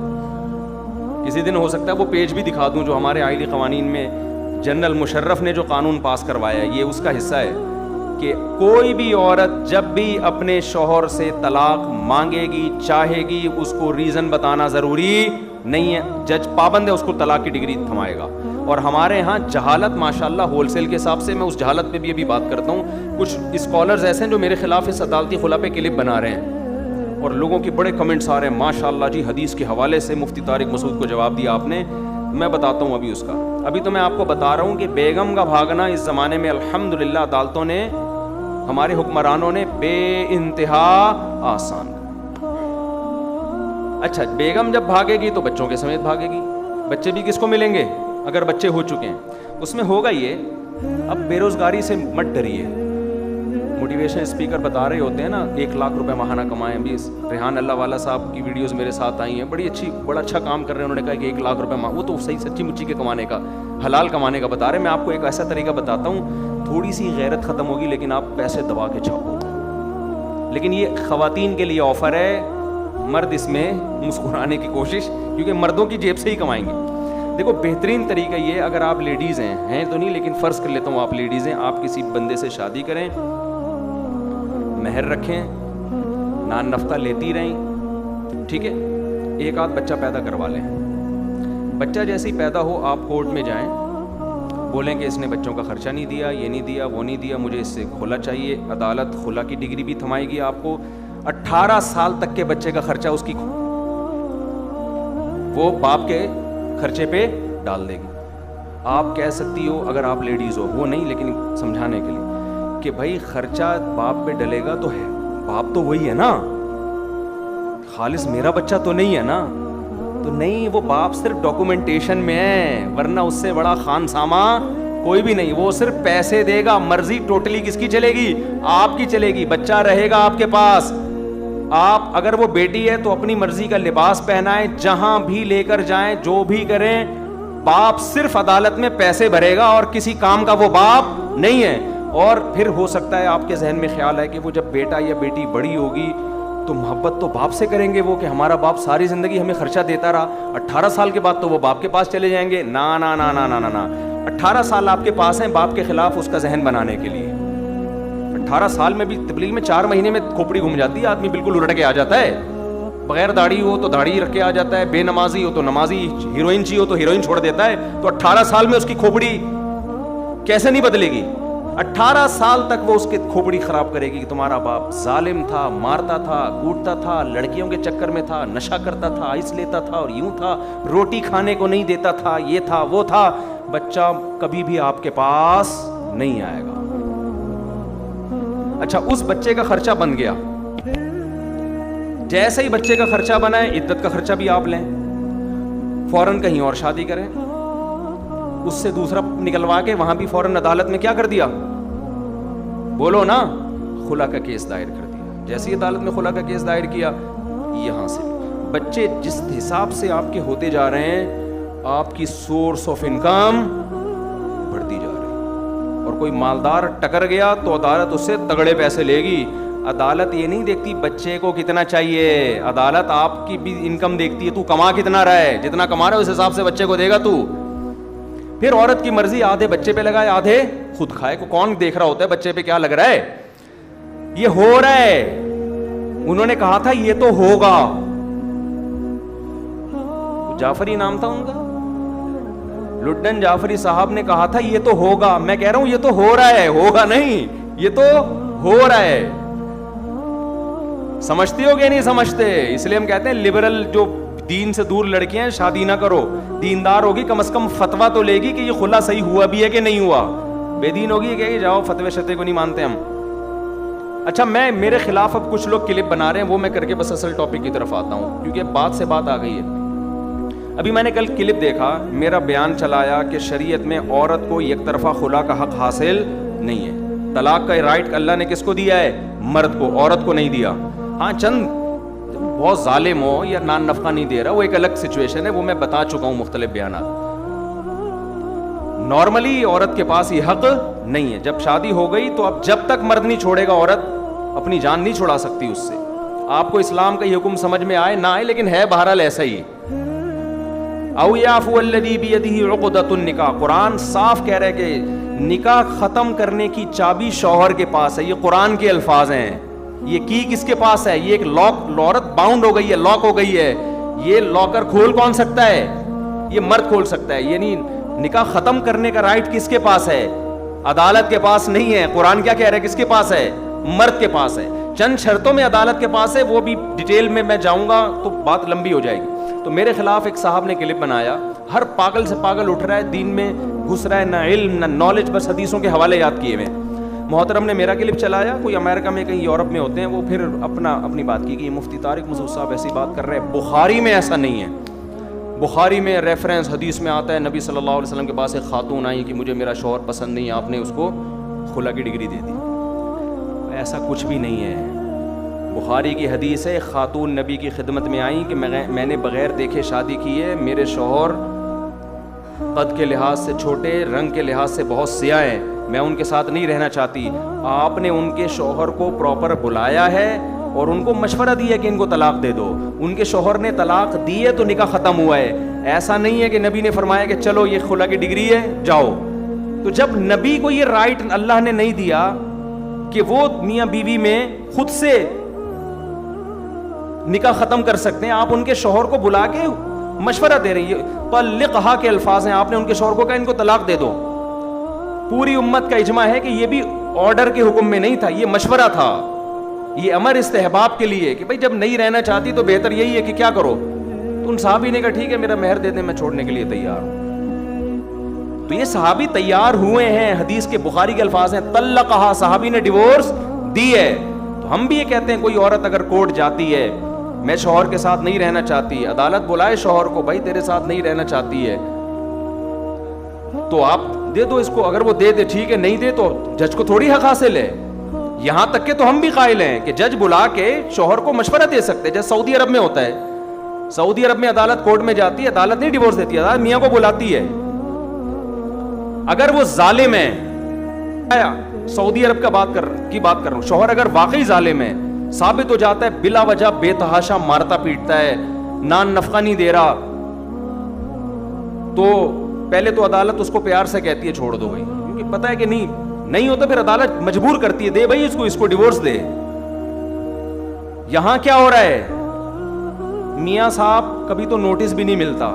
کسی دن ہو سکتا ہے وہ پیج بھی دکھا دوں جو ہمارے آئلی قوانین میں جنرل مشرف نے جو قانون پاس کروایا ہے, یہ اس کا حصہ ہے کہ کوئی بھی عورت جب بھی اپنے شوہر سے طلاق مانگے گی چاہے گی اس کو ریزن بتانا ضروری نہیں ہے. جج پابند ہے, اس کو طلاق کی ڈگری تھمائے گا. اور ہمارے ہاں جہالت ماشاءاللہ ہول سیل کے حساب سے, میں اس جہالت پہ بھی ابھی بات کرتا ہوں. کچھ اسکالرز ایسے ہیں جو میرے خلاف اس عدالتی خلا پہ کلپ بنا رہے ہیں اور لوگوں کے بڑے کمنٹس آ رہے ہیں ماشاءاللہ جی حدیث کے حوالے سے مفتی طارق مسعود کو جواب دیا آپ نے. میں بتاتا ہوں ابھی اس کا. ابھی تو میں آپ کو بتا رہا ہوں کہ بیگم کا بھاگنا اس زمانے میں الحمدللہ عدالتوں نے, ہمارے حکمرانوں نے بے انتہا آسان. اچھا بیگم جب بھاگے گی تو بچوں کے سمیت بھاگے گی. بچے بھی کس کو ملیں گے اگر بچے ہو چکے ہیں. اس میں ہوگا یہ, اب بے روزگاری سے مت ڈریے. موٹیویشن اسپیکر بتا رہے ہوتے ہیں نا 1 لاکھ روپے ماہانہ کمائیں. ابھی ریحان اللہ والا صاحب کی ویڈیوز میرے ساتھ آئی ہیں, بڑا اچھا کام کر رہے ہیں. انہوں نے کہا کہ 1 لاکھ روپے وہ تو صحیح سچی مچی کے کمانے کا, حلال کمانے کا بتا رہے ہیں. میں آپ کو ایک ایسا طریقہ بتاتا ہوں, تھوڑی سی غیرت ختم ہوگی لیکن آپ پیسے دبا کے چھاپو. لیکن یہ خواتین کے لیے آفر ہے, مرد اس میں مسکرانے کی کوشش, کیونکہ مردوں کی جیب سے ہی کمائیں گے. دیکھو بہترین طریقہ یہ, اگر آپ لیڈیز ہیں تو نہیں لیکن فرض کر لیتا ہوں آپ لیڈیز ہیں, آپ کسی بندے سے شادی کریں, مہر رکھیں, نان نفتہ لیتی رہیں, ٹھیک ہے, 1 آدھ بچہ پیدا کروا لیں. بچہ جیسے ہی پیدا ہو آپ کورٹ میں جائیں, بولیں کہ اس نے بچوں کا خرچہ نہیں دیا, یہ نہیں دیا, وہ نہیں دیا, مجھے اس سے خلا چاہیے. عدالت خلا کی ڈگری بھی تھمائے گی آپ کو. 18 سال تک کے بچے کا خرچہ اس کی وہ باپ کے خرچے پہ ڈال دے گی. آپ کہہ سکتی ہو اگر آپ لیڈیز ہو, وہ نہیں لیکن سمجھانے کے لیے کہ بھائی خرچہ باپ پہ ڈلے گا تو ہے, باپ تو وہی ہے نا, خالص میرا بچہ تو نہیں ہے نا. تو نہیں, وہ باپ صرف ڈاکومنٹیشن میں ہے, ورنہ اس سے بڑا خان سامہ کوئی بھی نہیں. وہ صرف پیسے دے گا, مرضی ٹوٹلی کس کی چلے گی, آپ کی چلے گی. بچہ رہے گا آپ کے پاس. آپ اگر وہ بیٹی ہے تو اپنی مرضی کا لباس پہنائیں, جہاں بھی لے کر جائیں, جو بھی کریں, باپ صرف عدالت میں پیسے بھرے گا اور کسی کام کا وہ باپ نہیں ہے. اور پھر ہو سکتا ہے آپ کے ذہن میں خیال ہے کہ وہ جب بیٹا یا بیٹی بڑی ہوگی تو محبت تو باپ سے کریں گے وہ, کہ ہمارا باپ ساری زندگی ہمیں خرچہ دیتا رہا, 18 سال کے بعد تو وہ باپ کے پاس چلے جائیں گے. نا نا نا نا نا نا, 18 سال آپ کے پاس ہیں باپ کے خلاف اس کا ذہن بنانے کے لیے. 18 سال میں بھی تبلیغ میں 4 مہینے میں کھوپڑی گھوم جاتی ہے, آدمی بالکل الٹ کے آ جاتا ہے. بغیر داڑھی ہو تو داڑھی رکھ کے آ جاتا ہے, بے نمازی ہو تو نمازی, ہیروئن چاہیے ہو تو ہیروئن چھوڑ دیتا ہے. تو 18 سال میں اس کی کھوپڑی کیسے نہیں بدلے گی؟ 18 سال تک وہ اس کی کھوپڑی خراب کرے گی کہ تمہارا باپ ظالم تھا, مارتا تھا, کوٹتا تھا, لڑکیوں کے چکر میں تھا, نشہ کرتا تھا, آئس لیتا تھا اور یوں تھا, روٹی کھانے کو نہیں دیتا تھا, یہ تھا وہ تھا. بچہ کبھی بھی آپ کے پاس نہیں آئے گا. اچھا اس بچے کا خرچہ بن گیا, جیسے ہی بچے کا خرچہ بنا ہے عدت کا خرچہ بھی آپ لیں, فوراً کہیں اور شادی کریں, اس سے دوسرا نکلوا کے وہاں بھی فوراً عدالت میں کیا کر دیا, بولو نا, خلا کا کیس دائر کر دیا. جیسے ہی عدالت میں خلا کا کیس دائر کیا, یہاں سے بچے جس حساب سے آپ کے ہوتے جا رہے ہیں, آپ کی سورس آف انکم بڑھتی جا رہی ہے. اور کوئی مالدار ٹکر گیا تو عدالت اس سے تگڑے پیسے لے گی. عدالت یہ نہیں دیکھتی بچے کو کتنا چاہیے, عدالت آپ کی بھی انکم دیکھتی ہے, تو کما کتنا رہا ہے, جتنا کما رہا ہے اس حساب سے بچے کو دے گا تو. پھر عورت کی مرضی, آدھے بچے پہ لگائے آدھے خود کھائے. کو کون دیکھ رہا ہوتا ہے بچے پہ کیا لگ رہا ہے, یہ ہو رہا ہے. انہوں نے کہا تھا یہ تو ہوگا, جعفری نام تھا ان کا, لڈن جعفری صاحب نے کہا تھا یہ تو ہوگا, میں کہہ رہا ہوں یہ تو ہو رہا ہے, ہوگا نہیں, یہ تو ہو رہا ہے. سمجھتے ہو کہ نہیں سمجھتے؟ اس لیے ہم کہتے ہیں لبرل جو دین سے دور لڑکیاں شادی نہ کرو, دیندار ہوگی کم از کم فتوا تو لے گی کہ یہ خلا صحیح ہوا بھی ہے کہ نہیں ہوا. بے دین ہوگی کہ جاؤ فتوے شتے کو نہیں مانتے ہم. اچھا, میں میرے خلاف اب کچھ لوگ کلپ بنا رہے ہیں, وہ میں کر کے بس اصل ٹاپک کی طرف آتا ہوں کیونکہ بات سے بات آ گئی ہے. ابھی میں نے کل کلپ دیکھا, میرا بیان چلایا کہ شریعت میں عورت کو یک طرفہ خلا کا حق حاصل نہیں ہے. طلاق کا رائٹ اللہ نے کس کو دیا ہے؟ مرد کو, عورت کو نہیں دیا. ہاں چند بہت ظالم ہو یا نان نفقہ نہیں دے رہا, وہ ایک الگ سچویشن ہے, وہ میں بتا چکا ہوں مختلف بیانات. نارملی عورت کے پاس یہ حق نہیں ہے. جب شادی ہو گئی تو اب جب تک مرد نہیں چھوڑے گا عورت اپنی جان نہیں چھڑا سکتی اس سے. آپ کو اسلام کا یہ حکم سمجھ میں آئے نہ آئے, لیکن ہے بہرحال ایسا ہی. او یعفو الذی بیدہ عقدۃ النکاح, قرآن صاف کہہ رہا ہے کہ نکاح ختم کرنے کی چابی شوہر کے پاس ہے. یہ قرآن کے الفاظ ہیں. یہ کی کس کے پاس ہے؟ یہ ایک لاک, عورت باؤنڈ ہو گئی ہے, لاک ہو گئی ہے, یہ لاکر کھول کون سکتا ہے؟ یہ مرد کھول سکتا ہے. یعنی نکاح ختم کرنے کا رائٹ کس کے پاس ہے؟ عدالت کے پاس نہیں ہے. قرآن کیا کہہ رہا ہے, کس کے پاس ہے؟ مرد کے پاس ہے. چند شرطوں میں عدالت کے پاس ہے, وہ بھی ڈیٹیل میں جاؤں گا تو بات لمبی ہو جائے گی. تو میرے خلاف ایک صاحب نے کلپ بنایا, ہر پاگل سے پاگل اٹھ رہا ہے, دین میں گھس رہا ہے, نہ علم نہ نالج, بس حدیثوں کے حوالے یاد کیے ہوئے. محترم نے میرا کلپ چلایا, کوئی امریکہ میں کہیں یورپ میں ہوتے ہیں, وہ پھر اپنی بات کی کہ یہ مفتی طارق مسعود صاحب ایسی بات کر رہے ہیں. بخاری میں ایسا نہیں ہے. بخاری میں ریفرنس حدیث میں آتا ہے نبی صلی اللہ علیہ وسلم کے پاس ایک خاتون آئی کہ مجھے میرا شوہر پسند نہیں, آپ نے اس کو خلا کی ڈگری دے دی. ایسا کچھ بھی نہیں ہے. بخاری کی حدیث ہے, خاتون نبی کی خدمت میں آئیں کہ میں نے بغیر دیکھے شادی کی ہے, میرے شوہر قد کے لحاظ سے چھوٹے, رنگ کے لحاظ سے بہت سیاہ ہیں, میں ان کے ساتھ نہیں رہنا چاہتی. آپ نے ان کے شوہر کو پراپر بلایا ہے اور ان کو مشورہ دیا کہ ان کو طلاق دے دو. ان کے شوہر نے طلاق دی ہے تو نکاح ختم ہوا ہے. ایسا نہیں ہے کہ نبی نے فرمایا کہ چلو یہ خلا کی ڈگری ہے جاؤ. تو جب نبی کو یہ رائٹ اللہ نے نہیں دیا کہ وہ میاں بیوی میں خود سے نکاح ختم کر سکتے ہیں, آپ ان کے شوہر کو بلا کے مشورہ دے رہی ہے. طلقھا کے الفاظ ہیں, آپ نے ان کے شوہر کو کہا ان کو طلاق دے دو. پوری امت کا اجماع ہے کہ یہ بھی آرڈر کے حکم میں نہیں تھا, یہ مشورہ تھا, یہ امر استحباب کے لیے کہ بھائی جب نہیں رہنا چاہتی تو بہتر یہی ہے کہ کیا کرو. تو ان صحابی نے کہا ٹھیک ہے میرا مہر دے دیں, میں چھوڑنے کے لیے تیار ہوں. تو یہ صحابی تیار ہوئے ہیں. حدیث کے بخاری کے الفاظ ہیں طلقھا, صحابی نے ڈیورس دی ہے. تو ہم بھی یہ کہتے ہیں کوئی عورت اگر کورٹ جاتی ہے, میں شوہر کے ساتھ نہیں رہنا چاہتی, عدالت بلائے شوہر کو, بھائی تیرے ساتھ نہیں رہنا چاہتی ہے تو آپ دے دو اس کو. اگر وہ دے ٹھیک ہے, نہیں دے تو جج کو تھوڑی حق حاصل ہے. یہاں تک کہ تو ہم بھی قائل ہیں کہ جج بلا کے شوہر کو مشورہ دے سکتے. جیسے سعودی عرب میں ہوتا ہے, سعودی عرب میں عدالت کورٹ میں جاتی ہے, عدالت نہیں ڈیورس دیتی, عدالت میاں کو بلاتی ہے. اگر وہ ظالم ہے, سعودی عرب کی بات کر رہا ہوں, شوہر اگر واقعی ظالم ہے, ثابت ہو جاتا ہے بلا وجہ بے تحاشا مارتا پیٹتا ہے, نان نفقہ نہیں دے رہا, تو پہلے تو عدالت اس کو پیار سے کہتی ہے چھوڑ دو بھائی, کیونکہ پتہ ہے کہ نہیں ہوتا, پھر عدالت مجبور کرتی ہے دے بھائی اس کو ڈیورس دے. یہاں کیا ہو رہا ہے, میاں صاحب کبھی تو نوٹس بھی نہیں ملتا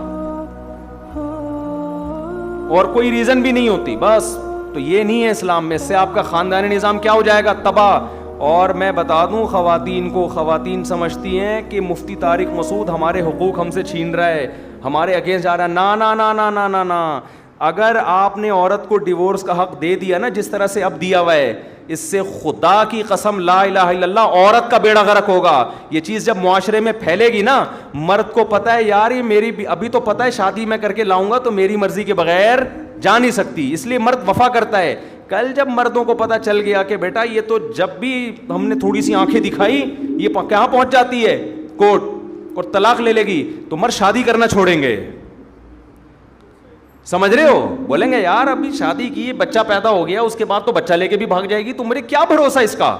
اور کوئی ریزن بھی نہیں ہوتی بس. تو یہ نہیں ہے اسلام میں, اس سے آپ کا خاندانی نظام کیا ہو جائے گا, تباہ. اور میں بتا دوں خواتین سمجھتی ہیں کہ مفتی طارق مسعود ہمارے حقوق ہم سے چھین رہا ہے, ہمارے اگینسٹ جا رہا ہے. نا نا نا نا نا نا نا, اگر آپ نے عورت کو ڈیورس کا حق دے دیا نا جس طرح سے اب دیا ہوا ہے, اس سے خدا کی قسم لا الہ الا اللہ عورت کا بیڑا غرق ہوگا. یہ چیز جب معاشرے میں پھیلے گی نا, مرد کو پتہ ہے یار یہ میری ابھی تو پتہ ہے شادی میں کر کے لاؤں گا تو میری مرضی کے بغیر جا نہیں سکتی, اس لیے مرد وفا کرتا ہے. کل جب مردوں کو پتہ چل گیا کہ بیٹا یہ تو جب بھی ہم نے تھوڑی سی آنکھیں دکھائی یہ کہاں پہنچ جاتی ہے کورٹ اور طلاق لے لے گی, تو مرد شادی کرنا چھوڑیں گے. سمجھ رہے ہو, بولیں گے یار ابھی شادی کی, بچہ پیدا ہو گیا, اس کے بعد تو بچہ لے کے بھی بھاگ جائے گی, تو مجھے کیا بھروسہ اس کا.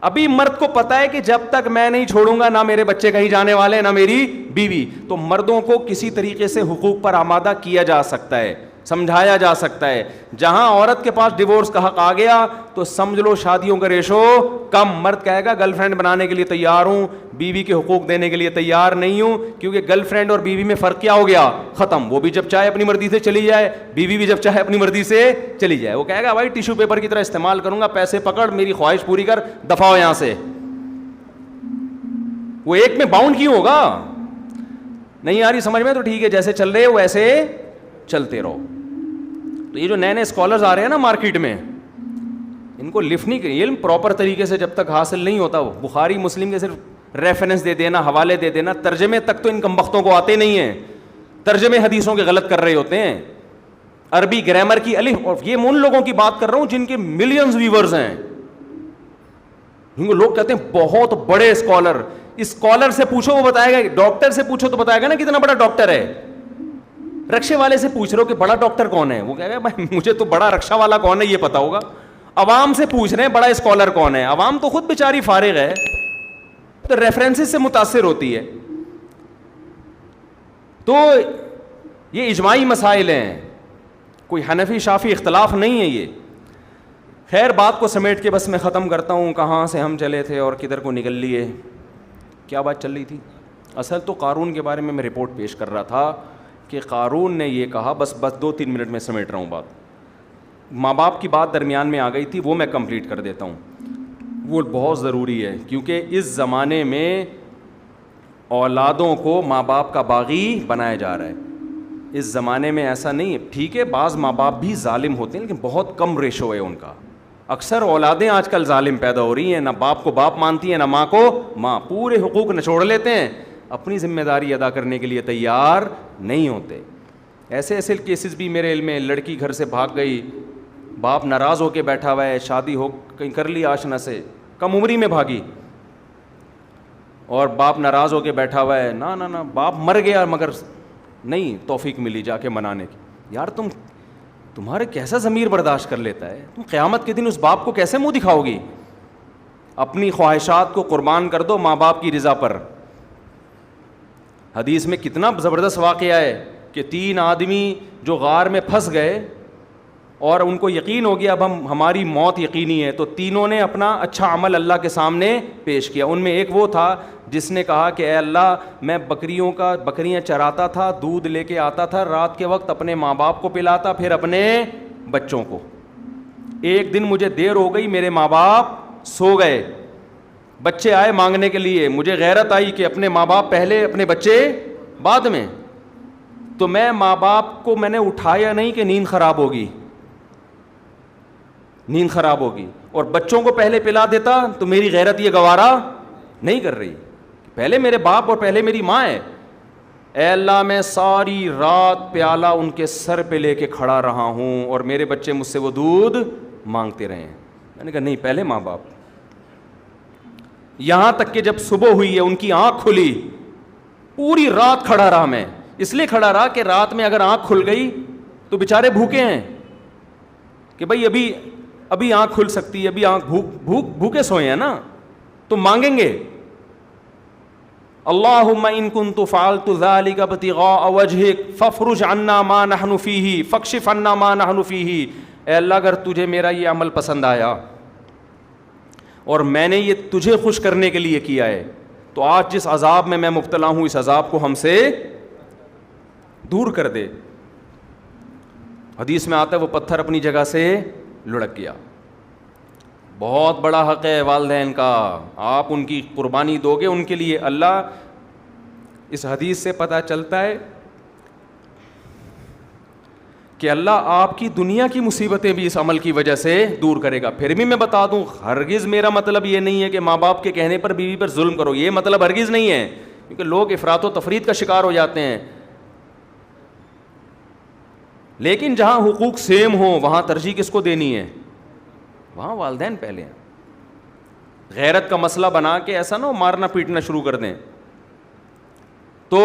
ابھی مرد کو پتا ہے کہ جب تک میں نہیں چھوڑوں گا نہ میرے بچے کہیں جانے والے نہ میری بیوی. تو مردوں کو کسی طریقے سے حقوق پر آمادہ کیا جا سکتا ہے. سمجھایا جا سکتا ہے. جہاں عورت کے پاس ڈیورس کا حق آ گیا تو سمجھ لو شادیوں کا ریشو کم. مرد کہے گا گرل فرینڈ بنانے کے لیے تیار ہوں, بیوی کے حقوق دینے کے لیے تیار نہیں ہوں, کیونکہ گرل فرینڈ اور بیوی میں فرق کیا ہو گیا, ختم. وہ بھی جب چاہے اپنی مرضی سے چلی جائے, بیوی بھی جب چاہے اپنی مرضی سے چلی جائے. وہ کہے گا بھائی ٹیشو پیپر کی طرح استعمال کروں گا, پیسے پکڑ, میری خواہش پوری کر, دفع ہو یہاں سے. وہ ایک میں باؤنڈ کیوں ہوگا؟ نہیں آ رہی سمجھ میں تو ٹھیک ہے, جیسے چل رہے ہو ویسے چلتے رہو. تو یہ جو نئے نئے اسکالرز آ رہے ہیں نا مارکیٹ میں, ان کو لفٹ نہیں کری, علم پراپر طریقے سے جب تک حاصل نہیں ہوتا. بخاری مسلم کے صرف ریفرنس دے دینا, حوالے دے دینا, ترجمے تک تو ان کمبختوں کو آتے نہیں ہیں. ترجمے حدیثوں کے غلط کر رہے ہوتے ہیں, عربی گرامر کی الف. اور یہ ان لوگوں کی بات کر رہا ہوں جن کے ملینز ویورز ہیں, جن کو لوگ کہتے ہیں بہت بڑے اسکالر. اسکالر سے پوچھو وہ بتائے گا, ڈاکٹر سے پوچھو تو بتائے گا نا کتنا بڑا ڈاکٹر ہے. رکشے والے سے پوچھ رہے ہو کہ بڑا ڈاکٹر کون ہے, وہ کہے گا بھائی مجھے تو بڑا رکشہ والا کون ہے یہ پتا ہوگا. عوام سے پوچھ رہے ہیں بڑا اسکالر کون ہے, عوام تو خود بیچاری فارغ ہے, تو ریفرنسز سے متاثر ہوتی ہے. تو یہ اجماعی مسائل ہیں, کوئی حنفی شافی اختلاف نہیں ہے یہ. خیر بات کو سمیٹ کے بس میں ختم کرتا ہوں. کہاں سے ہم چلے تھے اور کدھر کو نکل لیے, کیا بات چل رہی تھی؟ اصل تو قارون کے بارے میں رپورٹ پیش کر رہا تھا کہ قارون نے یہ کہا, بس 2-3 منٹ میں سمیٹ رہا ہوں بات. ماں باپ کی بات درمیان میں آ گئی تھی, وہ میں کمپلیٹ کر دیتا ہوں, وہ بہت ضروری ہے. کیونکہ اس زمانے میں اولادوں کو ماں باپ کا باغی بنایا جا رہا ہے. اس زمانے میں ایسا نہیں ہے, ٹھیک ہے بعض ماں باپ بھی ظالم ہوتے ہیں لیکن بہت کم ریشو ہے ان کا. اکثر اولادیں آج کل ظالم پیدا ہو رہی ہیں, نہ باپ کو باپ مانتی ہیں نہ ماں کو ماں, پورے حقوق نچوڑ لیتے ہیں, اپنی ذمہ داری ادا کرنے کے لیے تیار نہیں ہوتے. ایسے ایسے کیسز بھی میرے علم میں, لڑکی گھر سے بھاگ گئی, باپ ناراض ہو کے بیٹھا ہوا ہے, شادی ہو کہیں کر لی آشنا سے, کم عمری میں بھاگی, اور باپ ناراض ہو کے بیٹھا ہوا ہے, نہ باپ مر گیا مگر نہیں توفیق ملی جا کے منانے کی. یار تمہارے کیسا ضمیر برداشت کر لیتا ہے, تم قیامت کے دن اس باپ کو کیسے منہ دکھاؤ گی؟ اپنی خواہشات کو قربان کر دو ماں باپ کی رضا پر. حدیث میں کتنا زبردست واقعہ ہے کہ 3 آدمی جو غار میں پھنس گئے اور ان کو یقین ہو گیا اب ہماری موت یقینی ہے, تو تینوں نے اپنا اچھا عمل اللہ کے سامنے پیش کیا. ان میں ایک وہ تھا جس نے کہا کہ اے اللہ میں بکریاں چراتا تھا, دودھ لے کے آتا تھا, رات کے وقت اپنے ماں باپ کو پلاتا, پھر اپنے بچوں کو. ایک دن مجھے دیر ہو گئی, میرے ماں باپ سو گئے, بچے آئے مانگنے کے لیے, مجھے غیرت آئی کہ اپنے ماں باپ پہلے اپنے بچے بعد میں, تو میں ماں باپ کو میں نے اٹھایا نہیں کہ نیند خراب ہوگی, اور بچوں کو پہلے پلا دیتا تو میری غیرت یہ گوارا نہیں کر رہی, پہلے میرے باپ اور پہلے میری ماں ہے. اے اللہ میں ساری رات پیالہ ان کے سر پہ لے کے کھڑا رہا ہوں اور میرے بچے مجھ سے وہ دودھ مانگتے رہے ہیں. میں نے کہا نہیں پہلے ماں باپ. یہاں تک کہ جب صبح ہوئی ہے ان کی آنکھ کھلی, پوری رات کھڑا رہا میں, اس لیے کھڑا رہا کہ رات میں اگر آنکھ کھل گئی تو بیچارے بھوکے ہیں کہ بھائی ابھی آنکھ کھل سکتی ہے, ابھی آنکھ بھوکے سوئے ہیں نا, تو مانگیں گے اللہم ان کنت فعلت ذلک ابتغاء وجہک فافرج عنا ما نحن فیہ فاکشف عنا ما نحن فیہ. اے اللہ اگر تجھے میرا یہ عمل پسند آیا اور میں نے یہ تجھے خوش کرنے کے لیے کیا ہے, تو آج جس عذاب میں مبتلا ہوں اس عذاب کو ہم سے دور کر دے. حدیث میں آتا ہے وہ پتھر اپنی جگہ سے لڑک گیا. بہت بڑا حق ہے والدین کا, آپ ان کی قربانی دو گے ان کے لیے. اللہ اس حدیث سے پتہ چلتا ہے کہ اللہ آپ کی دنیا کی مصیبتیں بھی اس عمل کی وجہ سے دور کرے گا. پھر بھی میں بتا دوں ہرگز میرا مطلب یہ نہیں ہے کہ ماں باپ کے کہنے پر بیوی پر ظلم کرو, یہ مطلب ہرگز نہیں ہے, کیونکہ لوگ افراط و تفریط کا شکار ہو جاتے ہیں. لیکن جہاں حقوق سیم ہوں وہاں ترجیح کس کو دینی ہے؟ وہاں والدین پہلے ہیں. غیرت کا مسئلہ بنا کے ایسا نہ ہو مارنا پیٹنا شروع کر دیں. تو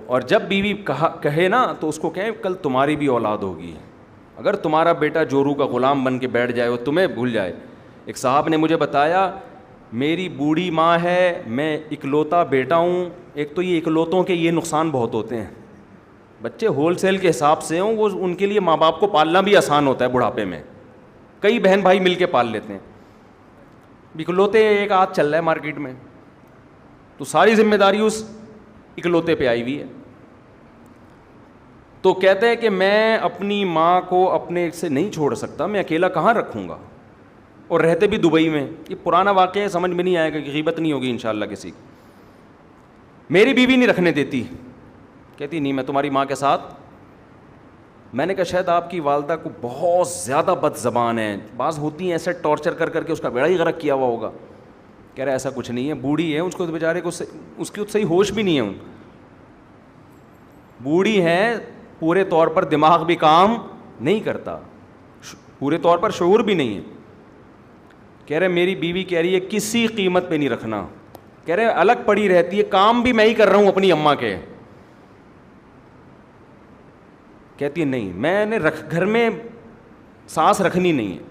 اور جب بیوی کہے نا تو اس کو کہیں کل تمہاری بھی اولاد ہوگی, اگر تمہارا بیٹا جورو کا غلام بن کے بیٹھ جائے وہ تمہیں بھول جائے. ایک صاحب نے مجھے بتایا میری بوڑھی ماں ہے, میں اکلوتا بیٹا ہوں. ایک تو یہ اکلوتوں کے یہ نقصان بہت ہوتے ہیں, بچے ہول سیل کے حساب سے ہوں, وہ ان کے لیے ماں باپ کو پالنا بھی آسان ہوتا ہے بڑھاپے میں. کئی بہن بھائی مل کے پال لیتے ہیں. اکلوتے ایک آدھ چل رہا ہے مارکیٹ میں, تو ساری ذمہ داری اس اکلوتے پہ آئی ہوئی ہے. تو کہتے ہیں کہ میں اپنی ماں کو اپنے سے نہیں چھوڑ سکتا, میں اکیلا کہاں رکھوں گا, اور رہتے بھی دبئی میں. یہ پرانا واقعہ ہے, سمجھ میں نہیں آئے گا, کہ غیبت نہیں ہوگی انشاءاللہ کسی کی. میری بیوی نہیں رکھنے دیتی, کہتی نہیں میں تمہاری ماں کے ساتھ. میں نے کہا شاید آپ کی والدہ کو بہت زیادہ بد زبان ہے, بعض ہوتی ہیں ایسے ٹارچر کر کر کے اس کا بیڑا ہی غرق کیا ہوا ہوگا. کہہ رہا ایسا کچھ نہیں ہے, بوڑھی ہے, اس کو بیچارے کو اس کی صحیح ہوش بھی نہیں ہے. بوڑھی ہے, پورے طور پر دماغ بھی کام نہیں کرتا, پورے طور پر شعور بھی نہیں ہے. کہہ رہے میری بیوی کہہ رہی ہے کسی قیمت پہ نہیں رکھنا. کہہ رہے الگ پڑی رہتی ہے, کام بھی میں ہی کر رہا ہوں اپنی اماں کے. کہتی ہے نہیں میں نے گھر میں سانس رکھنی نہیں ہے.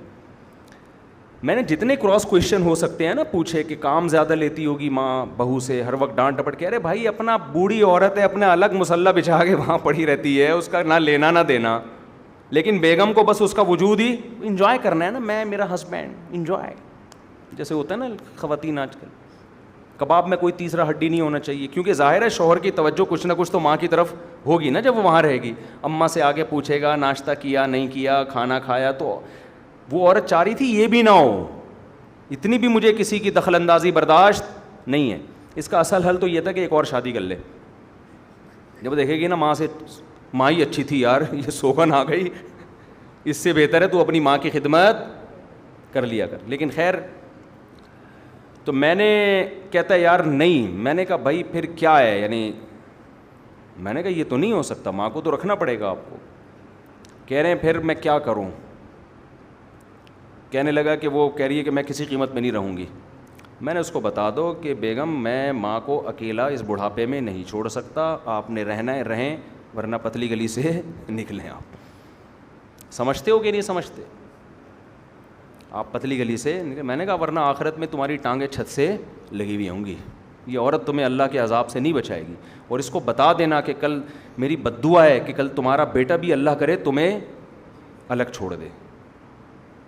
میں نے جتنے کراس کویشچن ہو سکتے ہیں نا پوچھے, کہ کام زیادہ لیتی ہوگی ماں بہو سے, ہر وقت ڈانٹ ڈپٹ. کہہ رہے بھائی اپنا بوڑھی عورت ہے, اپنا الگ مسلح بچھا کے وہاں پڑی رہتی ہے, اس کا نہ لینا نہ دینا, لیکن بیگم کو بس اس کا وجود ہی انجوائے کرنا ہے نا. میں میرا ہسبینڈ انجوائے, جیسے ہوتا ہے نا خواتین آج کل. کباب میں کوئی تیسرا ہڈی نہیں ہونا چاہیے, کیونکہ ظاہر ہے شوہر کی توجہ کچھ نہ کچھ تو ماں کی طرف ہوگی نا جب وہ وہاں رہے گی. اماں سے آگے پوچھے گا ناشتہ کیا نہیں کیا, کھانا کھایا. تو وہ عورت چاہ رہی تھی یہ بھی نہ ہو, اتنی بھی مجھے کسی کی دخل اندازی برداشت نہیں ہے. اس کا اصل حل تو یہ تھا کہ ایک اور شادی کر لے. جب دیکھے گی نا ماں سے, ماں ہی اچھی تھی یار, یہ سوگن آ گئی, اس سے بہتر ہے تو اپنی ماں کی خدمت کر لیا کر. لیکن خیر, تو میں نے کہتا ہے یار نہیں. میں نے کہا بھائی پھر کیا ہے, یعنی میں نے کہا یہ تو نہیں ہو سکتا, ماں کو تو رکھنا پڑے گا آپ کو. کہہ رہے ہیں پھر میں کیا کروں. کہنے لگا کہ وہ کہہ رہی ہے کہ میں کسی قیمت میں نہیں رہوں گی. میں نے اس کو بتا دو کہ بیگم میں ماں کو اکیلا اس بڑھاپے میں نہیں چھوڑ سکتا, آپ نے رہنا ہے رہیں, ورنہ پتلی گلی سے نکلیں. آپ سمجھتے ہو کہ نہیں سمجھتے, آپ پتلی گلی سے. میں نے کہا ورنہ آخرت میں تمہاری ٹانگیں چھت سے لگی ہوئی ہوں گی, یہ عورت تمہیں اللہ کے عذاب سے نہیں بچائے گی. اور اس کو بتا دینا کہ کل میری بد دعا ہے کہ کل تمہارا بیٹا بھی اللہ کرے تمہیں الگ چھوڑ دے,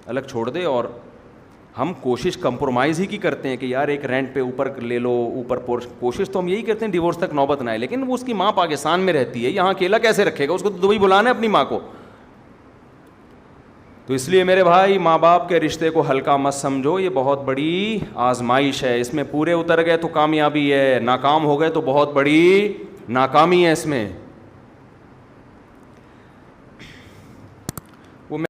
الگ چھوڑ دے. اور ہم کوشش کمپرومائز ہی کی کرتے ہیں کہ یار ایک رینٹ پہ اوپر لے لو, اوپر کوشش تو ہم یہی کرتے ہیں ڈیورس تک نوبت نہ آئے. لیکن وہ اس کی ماں پاکستان میں رہتی ہے, یہاں اکیلا کیسے رکھے گا, اس کو تو دبئی بلانا ہے اپنی ماں کو. تو اس لیے میرے بھائی ماں باپ کے رشتے کو ہلکا مت سمجھو, یہ بہت بڑی آزمائش ہے. اس میں پورے اتر گئے تو کامیابی ہے, ناکام ہو گئے تو بہت بڑی ناکامی ہے اس میں.